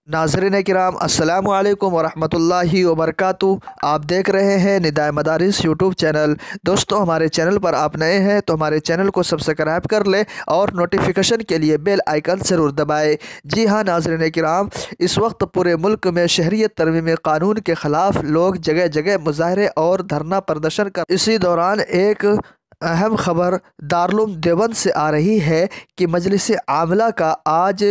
नाज़रीन किराम अस्सलामु अलैकुम वरहमतुल्लाहि वबरकातुहू। आप देख रहे हैं निदाए मदारिस यूट्यूब चैनल। दोस्तों, हमारे चैनल पर आप नए हैं तो हमारे चैनल को सब्सक्राइब कर लें और नोटिफिकेशन के लिए बेल आइकन ज़रूर दबाएं। जी हाँ नाज़रीन किराम, इस वक्त पूरे मुल्क में शहरियत तरमीम कानून के ख़िलाफ़ लोग जगह जगह मुजाहरे और धरना प्रदर्शन कर। इसी दौरान एक अहम खबर दारुल देवबंद से आ रही है कि मजलिस आमला का आज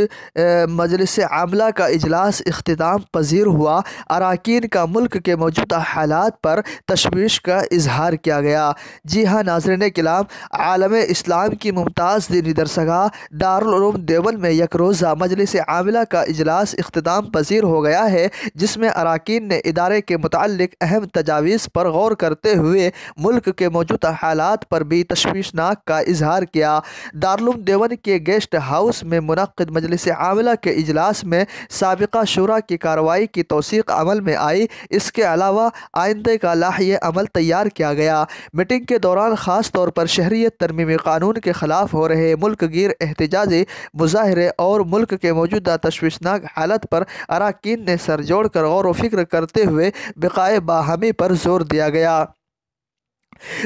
मजलिस आमला का इजलास इख्तिताम पजीर हुआ। अरकान का मुल्क के मौजूदा हालात पर तशवीश का इजहार किया गया। जी हाँ नाज़रीन किराम, आलम इस्लाम की मुमताज़ दीनी दरसगाह दारुल देवबंद में एक रोज़ा मजलिस आमला का इजलास इख्तिताम पजीर हो गया है, जिसमें अरकान ने इदारे के मुताल्लिक अहम तजावीज़ पर गौर करते हुए मुल्क के मौजूदा हालात पर भी तशवीशनाक का इजहार किया। दारुल देवबंद के गेस्ट हाउस में मुनक्किद मजलिस आमला के इजलास में साबिक़ा शुरा की कार्रवाई की तौसीक़ अमल में आई। इसके अलावा आइंदे का लाहिए अमल तैयार किया गया। मीटिंग के दौरान ख़ास तौर पर शहरियत तरमीमी कानून के ख़िलाफ़ हो रहे मुल्क गिर एहतजाजी मुजाहरे और मुल्क के मौजूदा तशवीशनाक हालत पर अरकान ने सर जोड़ कर गौर व फिक्र करते हुए बक़ाए बाहमी पर जोर दिया गया।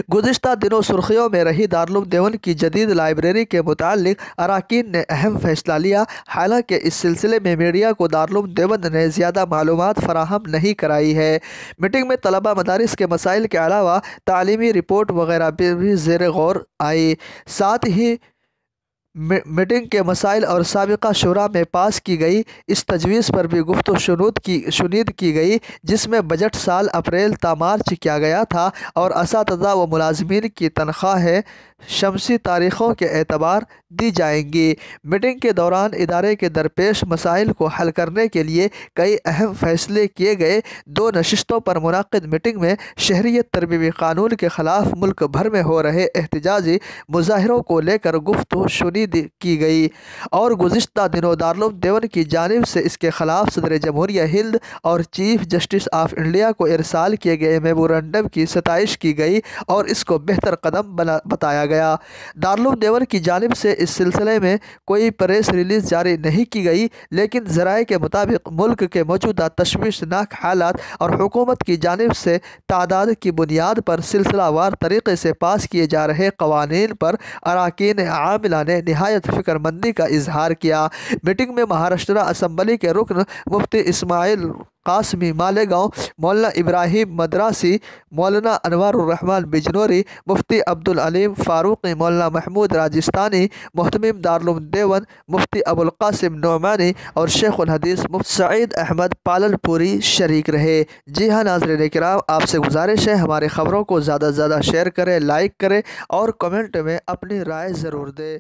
गुज़िश्ता दिनों सुर्खियों में रही दारुल देवबंद की जदीद लाइब्रेरी के मुताल्लिक अरकान ने अहम फैसला लिया। हालांकि इस सिलसिले में मीडिया को दारुल देवबंद ने ज़्यादा मालूमात फराहम नहीं कराई है। मीटिंग में तलबा मदारिस के मसाइल के अलावा तालीमी रिपोर्ट वगैरह भी ज़ेर गौर आई। साथ ही मीटिंग के मसाइल और साबिक़ा शुरा में पास की गई इस तजवीज़ पर भी गुफ्तगू शुनीद की गई, जिसमें बजट साल अप्रैल ता मार्च किया गया था और असातिज़ा व मुलाज़मीन की तनख्वाहें शमसी तारीख़ों के एतबार दी जाएंगी। मीटिंग के दौरान इदारे के दरपेश मसाइल को हल करने के लिए कई अहम फैसले किए गए। दो नशिस्तों पर मुनक्किद मीटिंग में शहरियत तरमीमी कानून के ख़िलाफ़ मुल्क भर में हो रहे एहतजाजी मुजाहरों को लेकर गुफ्तगू शुनीद की गई और गुज़िश्ता दिनों दारुल देवबंद की जानिब से इसके ख़िलाफ़ सदर जमहूरिया हिंद और चीफ जस्टिस ऑफ इंडिया को इरसाल किए गए मेमोरेंडम की सताइश की गई और इसको बेहतर कदम बताया गया। दारुल देवबंद की जानिब से इस सिलसिले में कोई प्रेस रिलीज़ जारी नहीं की गई, लेकिन ज़राए के मुताबिक मुल्क के मौजूदा तशवीशनाक हालात और हुकूमत की जानिब से तादाद की बुनियाद पर सिलसिलावार तरीक़े से पास किए जा रहे क़वानीन पर अरकान आमिला ने नहायत फ़िक्रमंदी का इजहार किया। मीटिंग में महाराष्ट्र असम्बली के रुकन मुफ्ती इस्माइल कासमी मालेगांव, मौलाना इब्राहिम मद्रासी, मौलाना अनवारुर्रहमान बिजनौरी, मुफ्ती अब्दुल अलीम फ़ारूक़ी, मौलाना महमूद राजस्थानी, मुहतमिम दारुल देवबंद मुफ्ती अबुल क़ासिम नोमानी और शेखुल हदीस मुफ्ती सईद अहमद पालनपुरी शरीक रहे। जी हाँ नाज़रीन किराम, आपसे गुजारिश है हमारी ख़बरों को ज़्यादा से ज़्यादा शेयर करें, लाइक करें और कमेंट में अपनी राय ज़रूर दें।